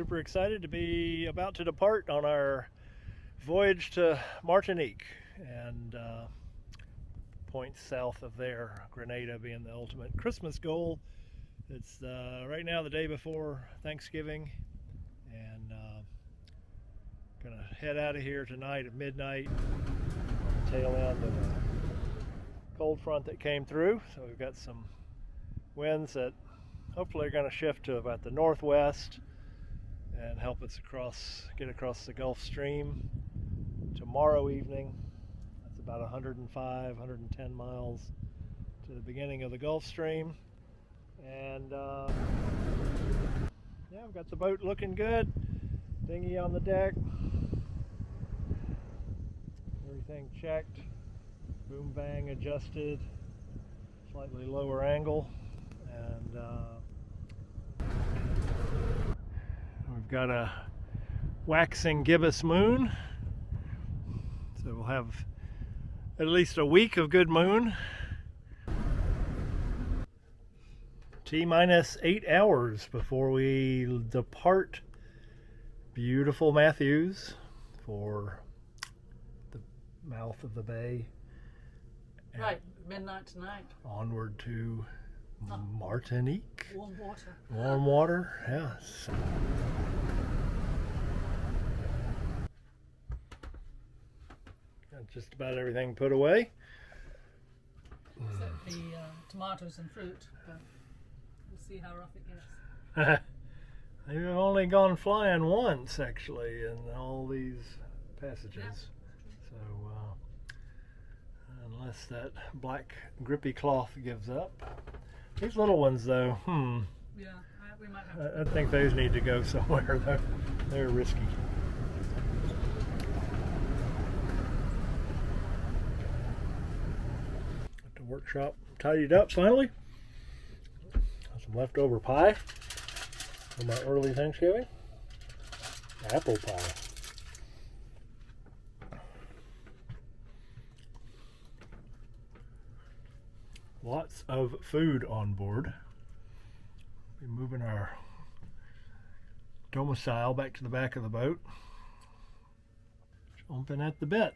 super excited to be about to depart on our voyage to Martinique and points south of there, Grenada being the ultimate Christmas goal. It's right now the day before Thanksgiving, and gonna head out of here tonight at midnight on the tail end of a cold front that came through. So we've got some winds that hopefully are going to shift to about the northwest and help us get across the Gulf Stream tomorrow evening. That's about 105, 110 miles to the beginning of the Gulf Stream. And yeah, I've got the boat looking good, dinghy on the deck, everything checked, boom bang adjusted, slightly lower angle, and we've got a waxing gibbous moon, so we'll have at least a week of good moon. T-minus 8 hours before we depart beautiful Mathews for the mouth of the bay. Right, midnight tonight. Onward to Martinique. Warm water. Warm water, yes. Got just about everything put away. Except the tomatoes and fruit, but we'll see how rough it gets. I've only gone flying once, actually, in all these passages. Yeah. So, unless that black grippy cloth gives up. These little ones, though, Yeah, we might have to. I think those need to go somewhere, though. They're risky. Got the workshop tidied up finally. Got some leftover pie for my early Thanksgiving. Apple pie. Lots of food on board. We're moving our domicile back to the back of the boat. Jumping at the bit.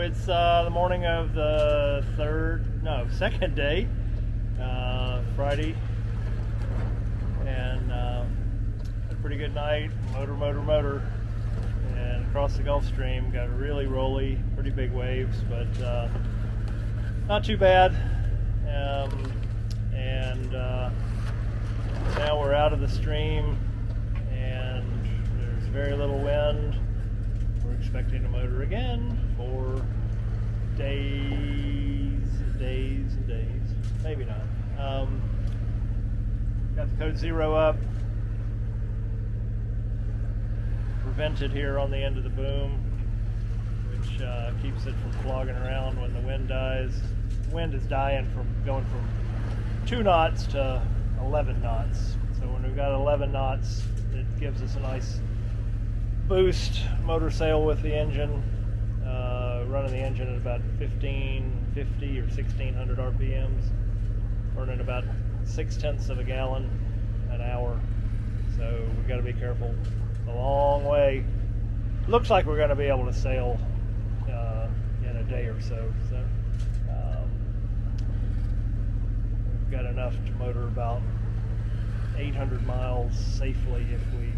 It's the morning of the second day, Friday, and a pretty good night, motor, and across the Gulf Stream, got really rolly, pretty big waves, but not too bad, and now we're out of the stream, and there's very little wind. We're expecting to motor again for days, maybe not. Got the code 0 up, prevented here on the end of the boom, which keeps it from flogging around when the wind dies. The wind is dying from going from 2 knots to 11 knots. So when we've got 11 knots, it gives us a nice boost motor sail with the engine, running the engine at about 1550 or 1600 RPMs, burning about 0.6 of a gallon an hour. So we've got to be careful. A long way. Looks like we're going to be able to sail in a day or so. So we've got enough to motor about 800 miles safely if we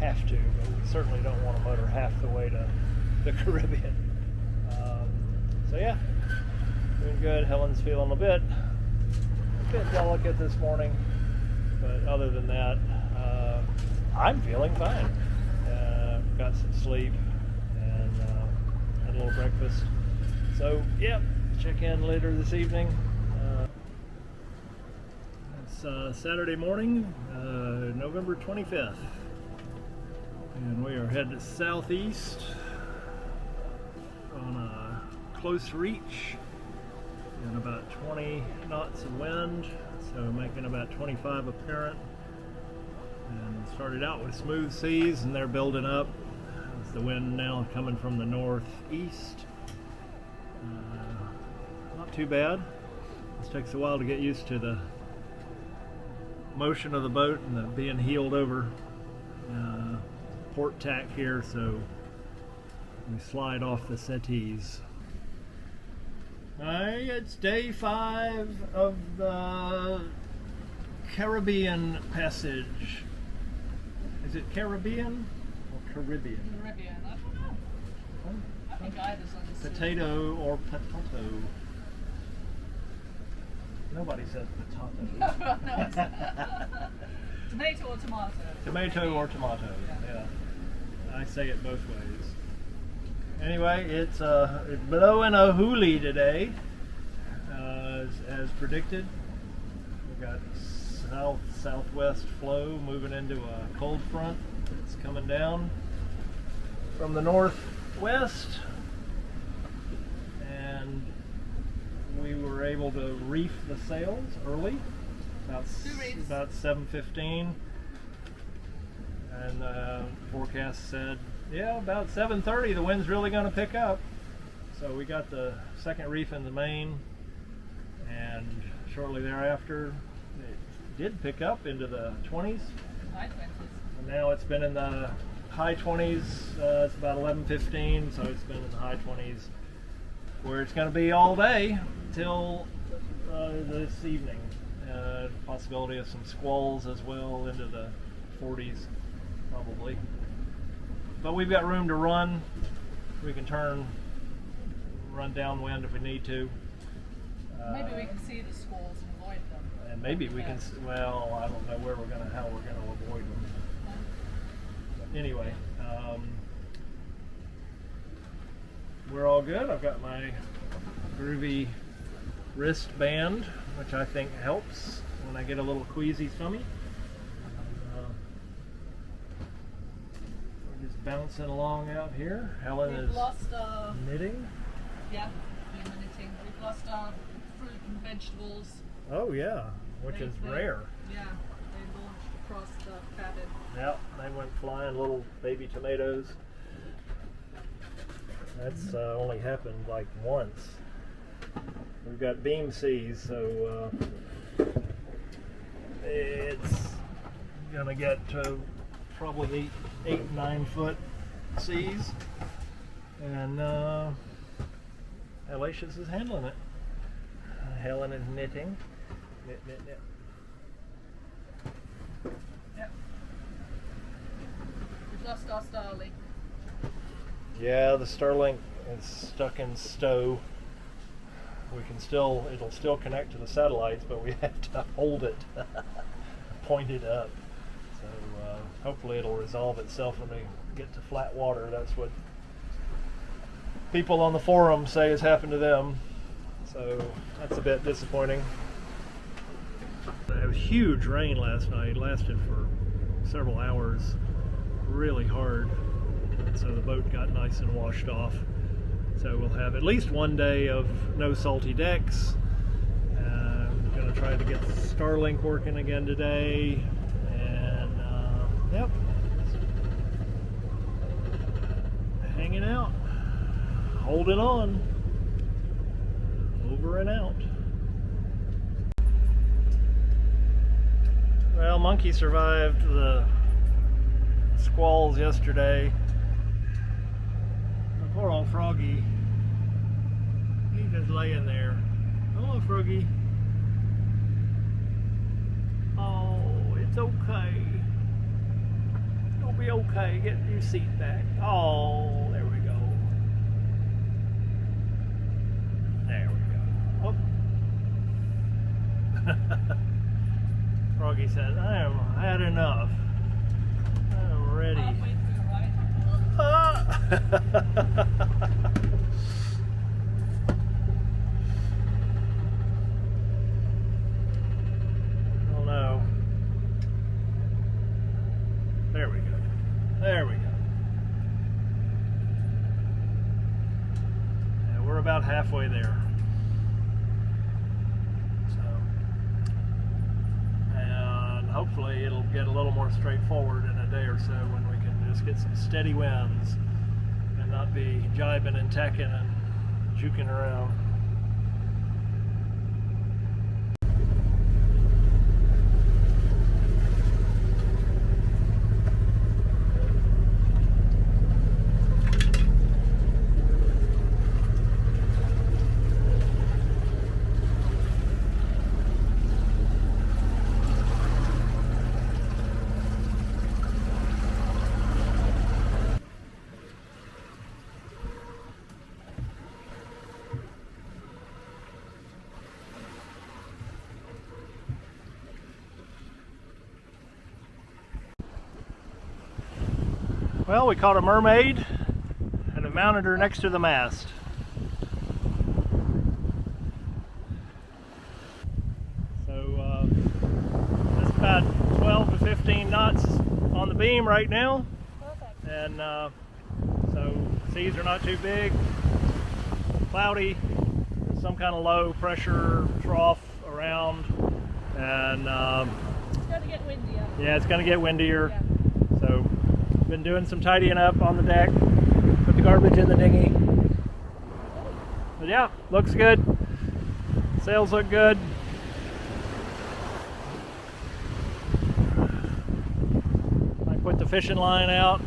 have to, but we certainly don't want to motor half the way to the Caribbean. So yeah, doing good. Helen's feeling a bit delicate this morning, but other than that, I'm feeling fine. Got some sleep and had a little breakfast. So, yeah, check in later this evening. It's Saturday morning, November 25th. And we are headed southeast on a close reach and about 20 knots of wind, so making about 25 apparent. And started out with smooth seas, and they're building up. It's the wind now coming from the northeast. Not too bad. This takes a while to get used to the motion of the boat and the being heeled over. Port tack here, so we slide off the settees. It's day 5 of the Caribbean passage. Is it Caribbean or Caribbean? Caribbean, I don't know. I think either's understood. Potato or potato? Nobody says potato. No, it's tomato or tomato. Tomato or tomato, yeah. I say it both ways. Anyway, it's blowing a hoolie today, as predicted. We've got southwest flow moving into a cold front. It's coming down from the northwest, and we were able to reef the sails early, about 7:15. And the forecast said, yeah, about 7:30 the wind's really going to pick up. So we got the second reef in the main, and shortly thereafter it did pick up into the 20s. High 20s. And now it's been in the high 20s. It's about 11:15, so it's been in the high 20s, where it's going to be all day till this evening. Possibility of some squalls as well into the 40s. Probably. But we've got room to run. We can run downwind if we need to. Maybe we can see the squalls and avoid them. And maybe we can, well, I don't know how we're going to avoid them. But anyway, we're all good. I've got my groovy wristband, which I think helps when I get a little queasy tummy. Bouncing along out here. Helen is knitting. Yeah, we're knitting. We've lost our fruit and vegetables. Oh yeah, which is rare. Yeah, they launched across the cabin. Yep, they went flying, little baby tomatoes. That's only happened like once. We've got beam seas, so it's gonna get to probably 8-9 foot seas, and Helacious is handling it. Helen is knitting. Knit. Yep. We've lost our Starlink. Yeah, the Starlink is stuck in stow. It'll still connect to the satellites, but we have to hold it pointed up. So hopefully it'll resolve itself when we get to flat water. That's what people on the forum say has happened to them. So that's a bit disappointing. It was huge rain last night. It lasted for several hours, really hard. And so the boat got nice and washed off. So we'll have at least one day of no salty decks. I'm going to try to get the Starlink working again today. Yep. Hanging out. Holding on. Over and out. Well, Monkey survived the squalls yesterday. The poor old Froggy. He's just laying there. Hello, Froggy. Oh, it's okay. It'll be okay. Get your seat back. Oh, there we go. There we go. Oh. Froggy says, I have had enough. steady. Halfway through, right? Ah! Oh no. There we go. There we go. Yeah, we're about halfway there. And hopefully it'll get a little more straightforward in a day or so when we can just get some steady winds and not be jibing and tacking and juking around. Well, we caught a mermaid and have mounted her next to the mast. So that's about 12 to 15 knots on the beam right now. Perfect. And so seas are not too big, cloudy, some kind of low pressure trough around, and It's going to get windier. yeah, it's going to get windier. Yeah. So been doing some tidying up on the deck, put the garbage in the dinghy. But yeah, looks good. Sails look good. I put the fishing line out.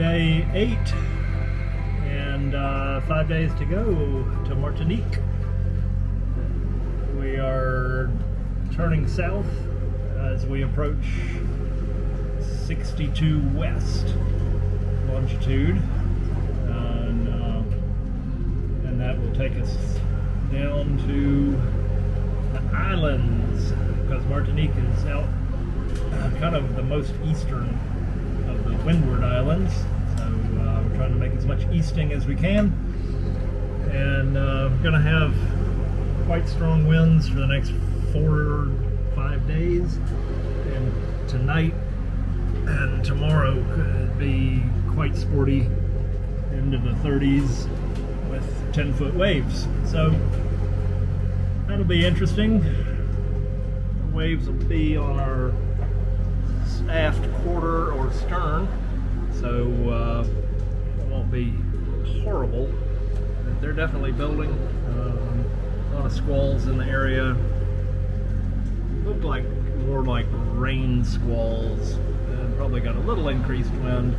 Day 8 and 5 days to go to Martinique. We are turning south as we approach 62 west longitude, and that will take us down to the islands, because Martinique is out kind of the most eastern of the windward islands, so we're trying to make as much easting as we can, and we're going to have quite strong winds for the next 4 or 5 days, and tonight and tomorrow could be quite sporty, into the 30s with 10-foot waves, so that'll be interesting. The waves will be on our aft quarter or stern, so it won't be horrible. But they're definitely building. A lot of squalls in the area. Look like more like rain squalls, and probably got a little increased wind.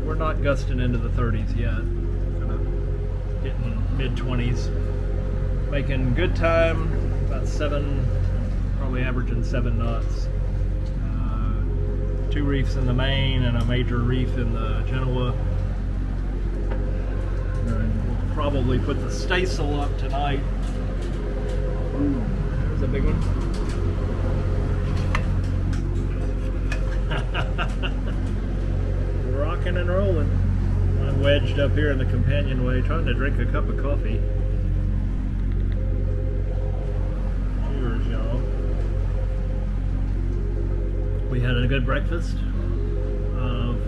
We're not gusting into the 30s yet. Kind of getting mid-20s, making good time. About 7. Probably averaging 7 knots. 2 reefs in the main and a major reef in the Genoa. And we'll probably put the staysail up tonight. Ooh, there's a big one. Rocking and rolling. I'm wedged up here in the companionway trying to drink a cup of coffee. Cheers, y'all. We had a good breakfast of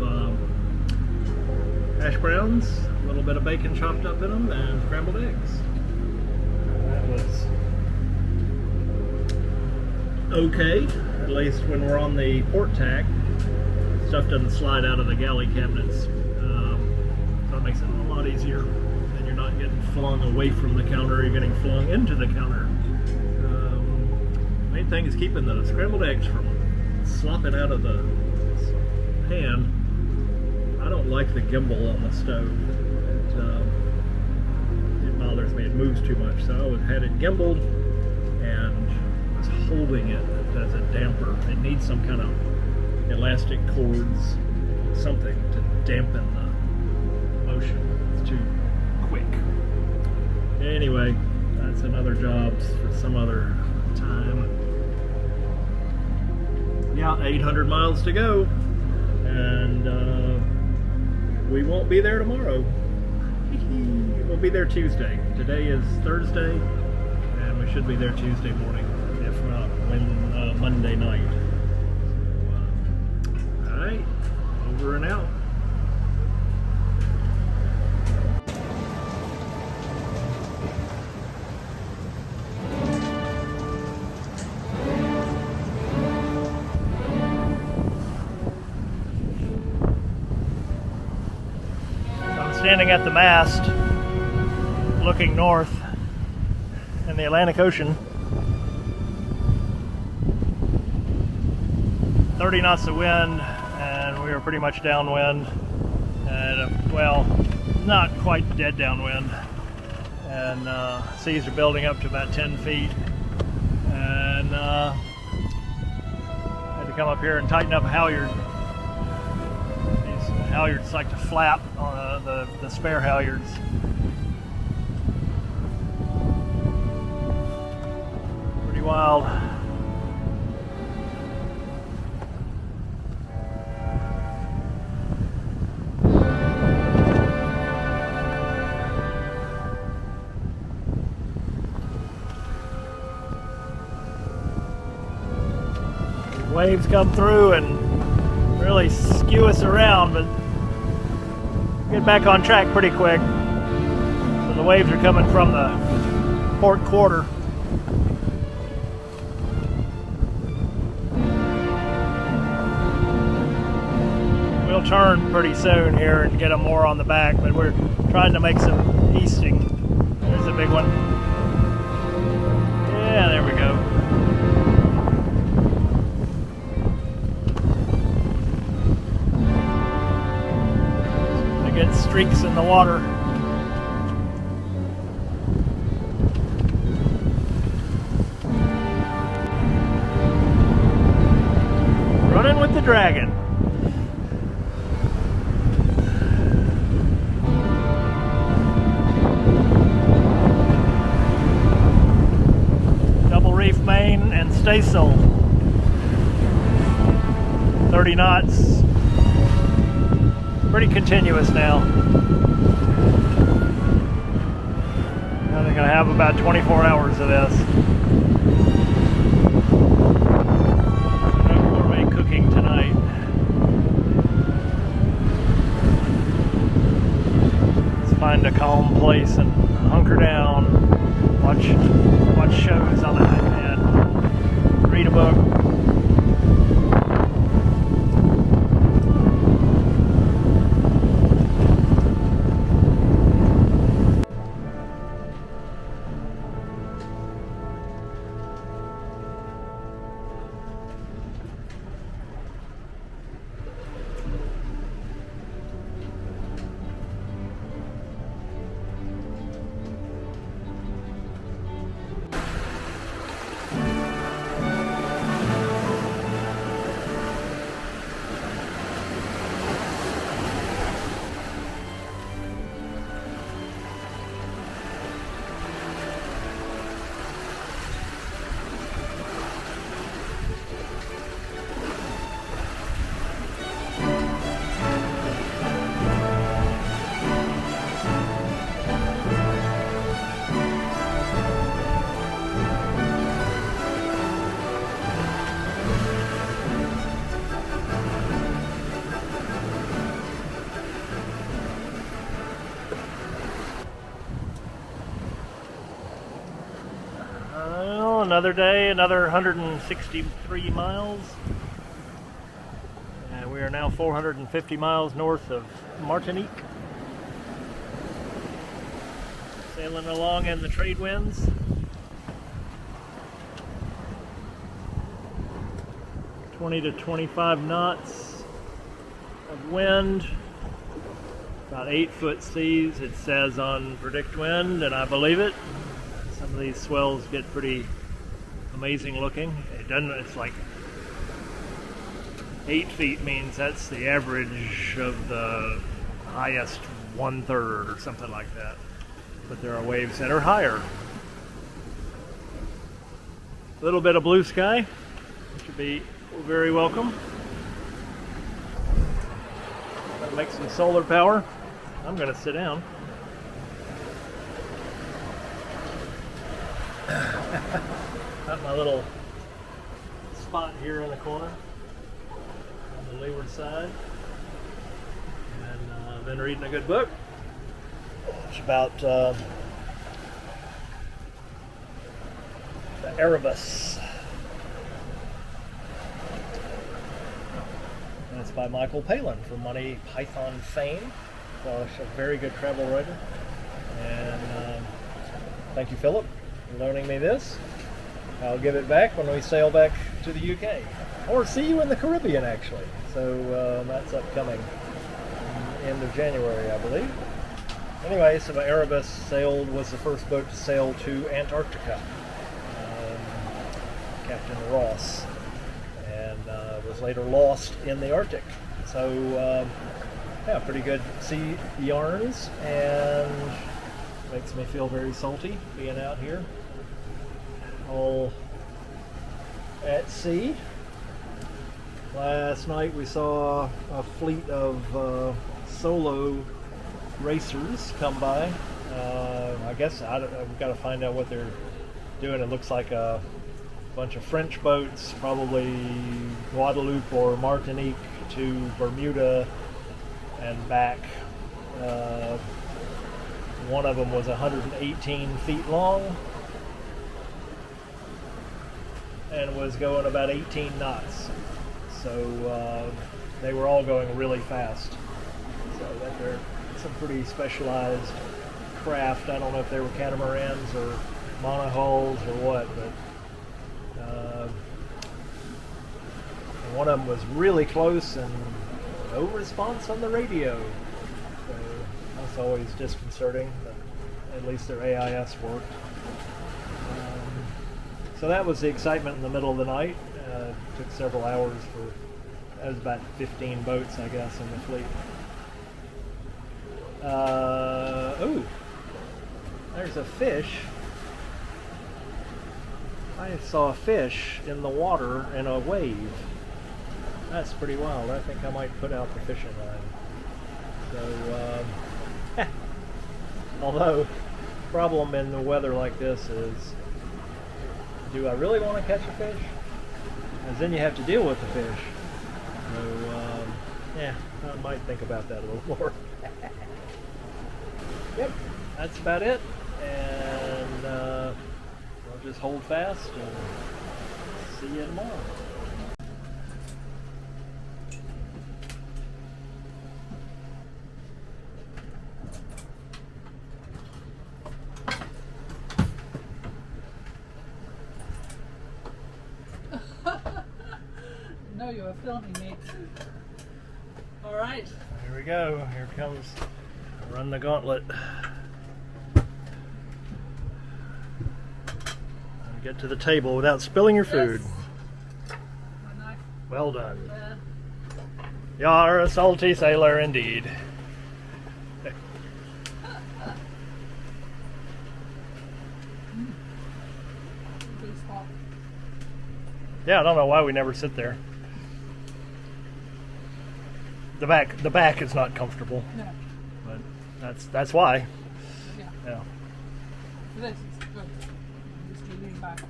hash browns, a little bit of bacon chopped up in them, and scrambled eggs. That was okay, at least when we're on the port tack. Stuff doesn't slide out of the galley cabinets, so it makes it a lot easier, and you're not getting flung away from the counter, you're getting flung into the counter. Main thing is keeping the scrambled eggs from slopping out of the pan. I don't like the gimbal on the stove. It bothers me. It moves too much. So I had it gimbaled and was holding it as a damper. It needs some kind of elastic cords, something to dampen the motion. It's too quick. Anyway, that's another job for some other time. Yeah, 800 miles to go, and we won't be there tomorrow. We'll be there Tuesday. Today is Thursday, and we should be there Tuesday morning, if not Monday night. So, all right, over and out. Standing at the mast, looking north in the Atlantic Ocean. 30 knots of wind, and we are pretty much downwind, and well, not quite dead downwind, and seas are building up to about 10 feet, and had to come up here and tighten up a halyard. These halyards like to flap on the spare halyards. Pretty wild. Waves come through and really skew us around, but get back on track pretty quick. So the waves are coming from the port quarter. We'll turn pretty soon here and get them more on the back, but we're trying to make some easting. There's a big one. Yeah, there we go. streaks in the water. Running with the dragon. Double reef main and staysail. 30 knots. Pretty continuous now. I think I have about 24 hours of this. No gourmet cooking tonight. Let's find a calm place and hunker down. Watch shows on the iPad. Read a book. Another day, another 163 miles. And we are now 450 miles north of Martinique. Sailing along in the trade winds. (20 to 25 knots of wind. About 8-foot seas, it says on Predict Wind, and I believe it. Some of these swells get pretty amazing looking. It doesn't, it's like 8 feet means that's the average of the highest 1/3 or something like that. But there are waves that are higher. A little bit of blue sky, which would be very welcome. That'll make some solar power. I'm gonna sit down. Got my little spot here in the corner on the leeward side, and I've been reading a good book. It's about the Erebus, and it's by Michael Palin from Monty Python fame. So it's a very good travel writer, and thank you, Philip, for loaning me this. I'll give it back when we sail back to the UK, or see you in the Caribbean actually. So that's upcoming end of January, I believe. Anyway, so my Erebus was the first boat to sail to Antarctica. Captain Ross, and was later lost in the Arctic. So yeah, pretty good sea yarns, and makes me feel very salty being out here all at sea. Last night we saw a fleet of solo racers come by. I guess I've got to find out what they're doing. It looks like a bunch of French boats, probably Guadeloupe or Martinique to Bermuda and back. One of them was 118 feet long and was going about 18 knots. So they were all going really fast. So that they're some pretty specialized craft. I don't know if they were catamarans or monohulls or what, but one of them was really close and no response on the radio. So That's always disconcerting, but at least their AIS worked. So that was the excitement in the middle of the night. Took several hours for, that was about 15 boats, I guess, in the fleet. Oh, there's a fish. I saw a fish in the water in a wave. That's pretty wild. I think I might put out the fishing line. So, although, problem in the weather like this is, do I really want to catch a fish? Because then you have to deal with the fish. So, yeah, I might think about that a little more. Yep, that's about it. And we'll just hold fast and see you tomorrow. No, you were filming me. All right. Here we go. Here comes Run the Gauntlet. Get to the table without spilling your food. Yes. My knife. Well done. There. You're a salty sailor indeed. It's hot. Yeah, I don't know why we never sit there. The back is not comfortable, No. but that's why. Yeah. Yeah. This is good. Just lean back.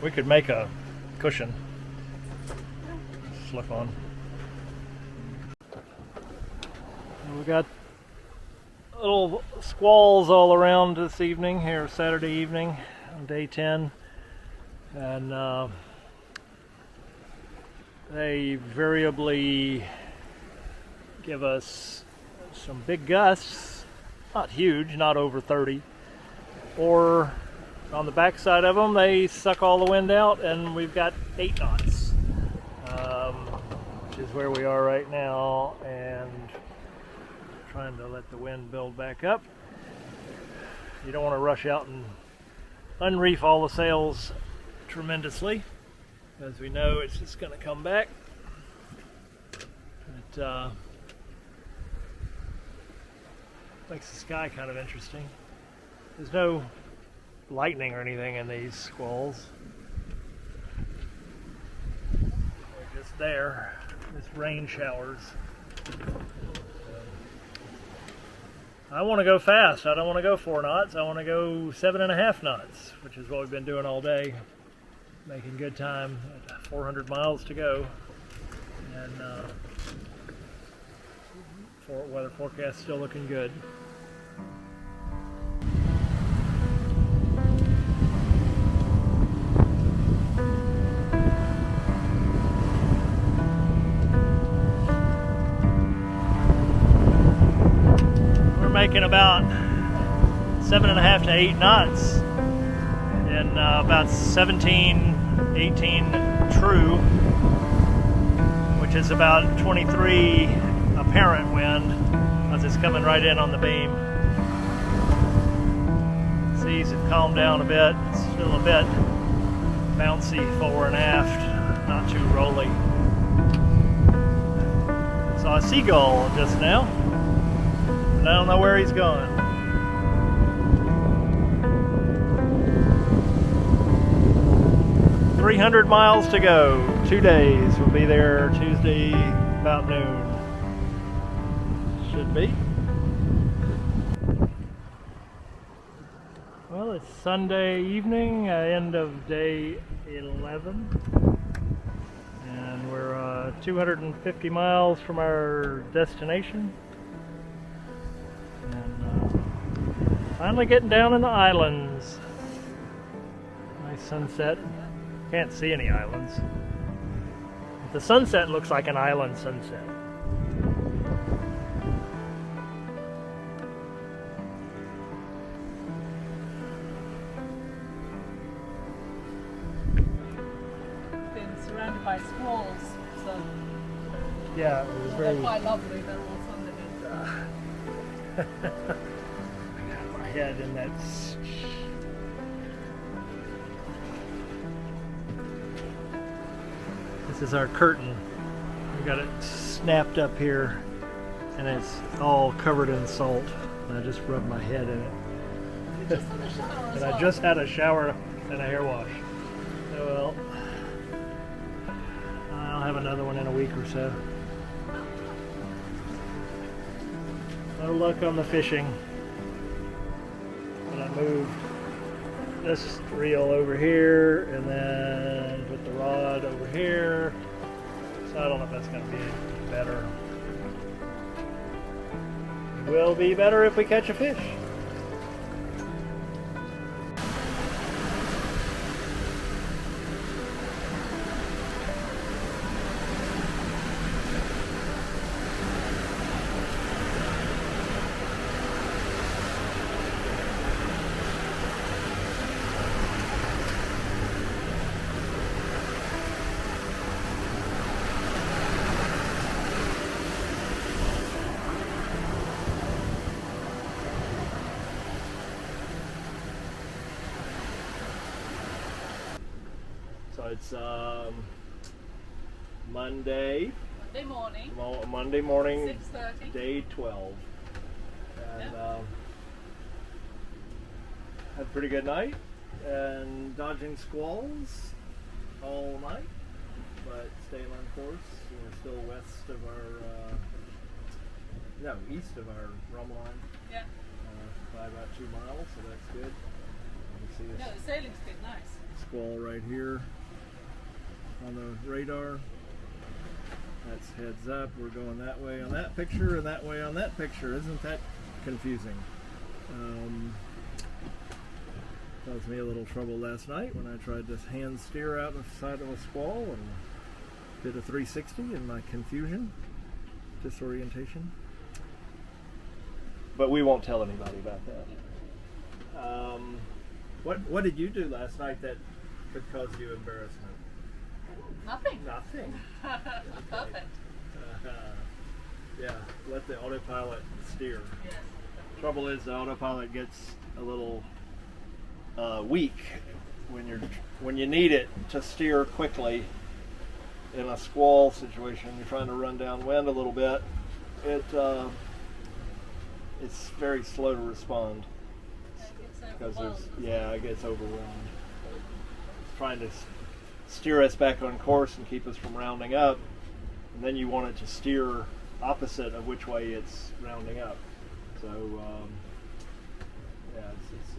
We could make a cushion. Slip on. We got little squalls all around this evening here, Saturday evening on day 10, and they variably give us some big gusts, not huge, not over 30, or on the back side of them they suck all the wind out and we've got 8 knots, which is where we are right now, and trying to let the wind build back up. You don't want to rush out and unreef all the sails tremendously, as we know it's just going to come back. But makes the sky kind of interesting. There's no lightning or anything in these squalls. They're just there. It's rain showers. I want to go fast. I don't want to go 4 knots. I want to go 7.5 knots, which is what we've been doing all day. Making good time. 400 miles to go. And weather forecast still looking good. Making about 7.5 to 8 knots in about 17, 18 true, which is about 23 apparent wind as it's coming right in on the beam. Seas have calmed down a bit. It's still a bit bouncy fore and aft, not too rolly. Saw a seagull just now. I don't know where he's going. $300 miles to go. 2 days. We'll be there Tuesday about noon. Should be. Well, it's Sunday evening, end of day 11. And we're 250 miles from our destination. Finally getting down in the islands. Nice sunset. Can't see any islands. The sunset looks like an island sunset. Been surrounded by squalls, so Yeah, it was very. they're quite lovely. They're all sunlit. I got my head in that. This is our curtain. We got it snapped up here, and it's all covered in salt. And I just rubbed my head in it. And I just had a shower and a hair wash. Oh well. I'll have another one in a week or so. No luck on the fishing. And I moved this reel over here and then put the rod over here. So I don't know if that's going to be better. It will be better if we catch a fish. So it's Monday morning, 6:30. day 12, and had a pretty good night and dodging squalls all night, but staying on course. We're still west of our, east of our rum line. Yeah. By about 2 miles, so that's good. You can see No, the sailing's good, nice. squall right here on the radar. That's heads up. We're going that way on that picture and that way on that picture. Isn't that confusing? Caused me a little trouble last night when I tried to hand steer out the side of a squall and did a 360 in my confusion, disorientation. But we won't tell anybody about that. What did you do last night that could cause you embarrassment? Nothing. Nothing. Perfect. Yeah, let the autopilot steer. Yes. Trouble is the autopilot gets a little weak when you need it to steer quickly in a squall situation. You're trying to run downwind a little bit. It's very slow to respond because it gets overwhelmed. Trying to steer us back on course and keep us from rounding up, and then you want it to steer opposite of which way it's rounding up. So it's a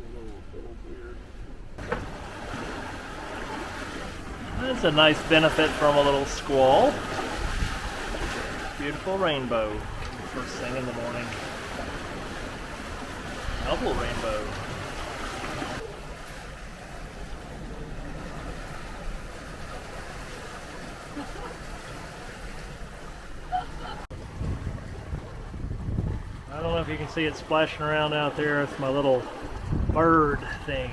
little weird. That's a nice benefit from a little squall. Beautiful rainbow first thing in the morning. Double rainbow. I don't know if you can see it splashing around out there. It's my little bird thing.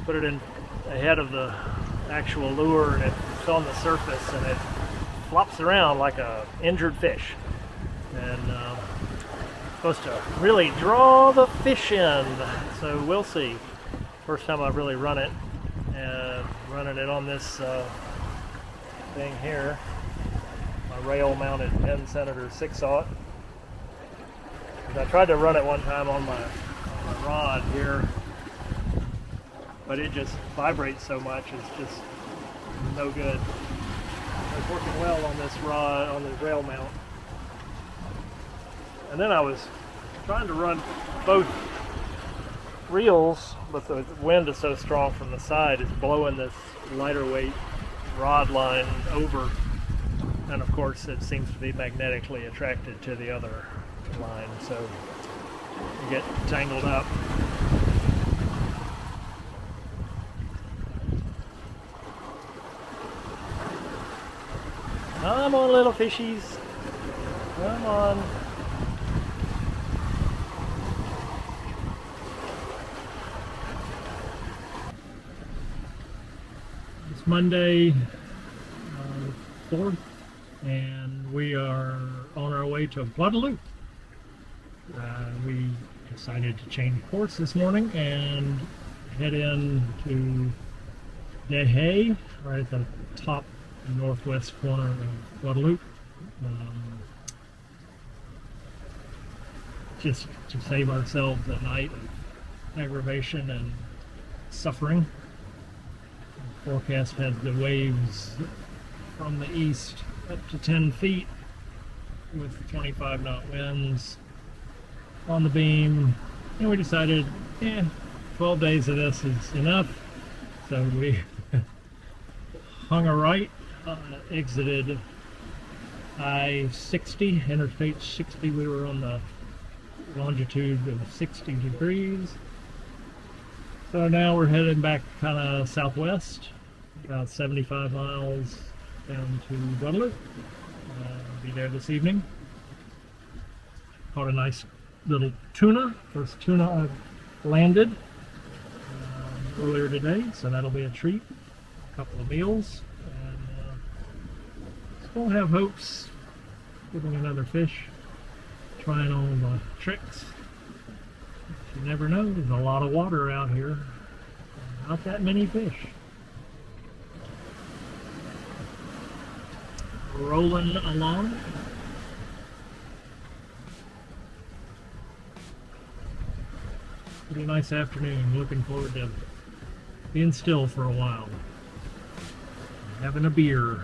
Put it in ahead of the actual lure, and it's on the surface, and it flops around like a injured fish. And supposed to really draw the fish in. So we'll see. First time I've really run it, and running it on this thing here, my rail-mounted Penn Senator 6/0. I tried to run it one time on my rod here, but it just vibrates so much, it's just no good. It's working well on this rod, on the rail mount. And then I was trying to run both reels, but the wind is so strong from the side, it's blowing this lighter weight rod line over. And of course it seems to be magnetically attracted to the other line, so you get tangled up. Come on, little fishies. Come on. It's Monday, 4th, and we are on our way to Guadeloupe. We decided to change course this morning and head in to Deshaies, right at the top northwest corner of Guadeloupe. Just to save ourselves a night of aggravation and suffering. The forecast had the waves from the east up to 10 feet with 25 knot winds on the beam, and we decided 12 days of this is enough, so we hung a right, exited I-60, Interstate 60. We were on the longitude of 60 degrees, so now we're heading back kind of southwest, about 75 miles down to Guadeloupe. Be there this evening. Caught a nice little tuna, first tuna I've landed earlier today, so that'll be a treat. A couple of meals, and still have hopes getting another fish, trying all the tricks. You never know, there's a lot of water out here, not that many fish. Rolling along. Pretty nice afternoon. Looking forward to being still for a while, having a beer,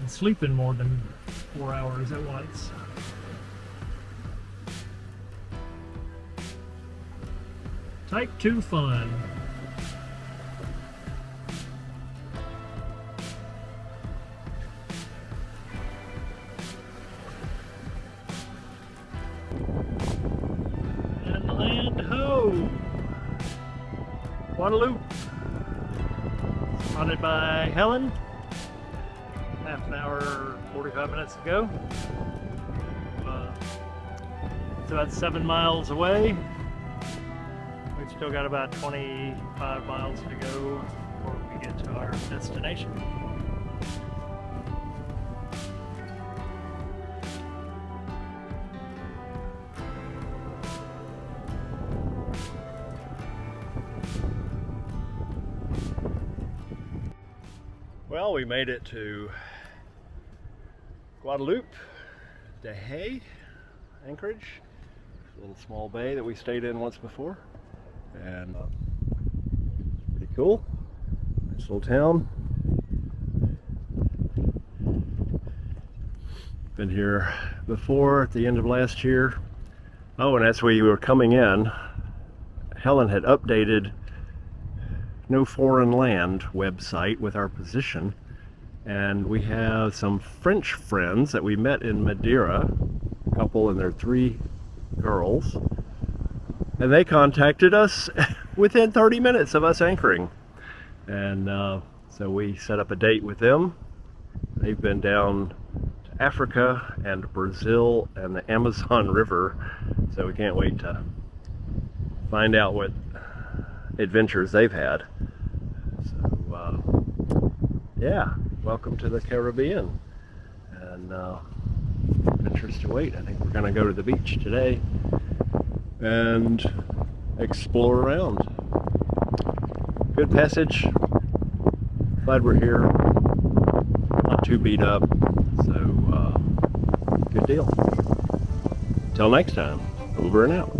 and sleeping more than 4 hours at once. Type 2 fun. Guadeloupe, spotted by Helen half an hour, 45 minutes ago. It's about 7 miles away. We've still got about 25 miles to go before we get to our destination. Well, we made it to Guadeloupe, Deshaies, Anchorage, a little small bay that we stayed in once before, and pretty cool. Nice little town. Been here before at the end of last year. Oh, and as we were coming in, Helen had updated No Foreign Land website with our position, and we have some French friends that we met in Madeira, a couple and their 3 girls, and they contacted us within 30 minutes of us anchoring, and so we set up a date with them. They've been down to Africa and Brazil and the Amazon River, so we can't wait to find out what adventures they've had. So yeah, welcome to the Caribbean, and adventures to wait. I think we're gonna go to the beach today and explore around. Good passage, glad we're here, not too beat up, so good deal. Till next time, over and out.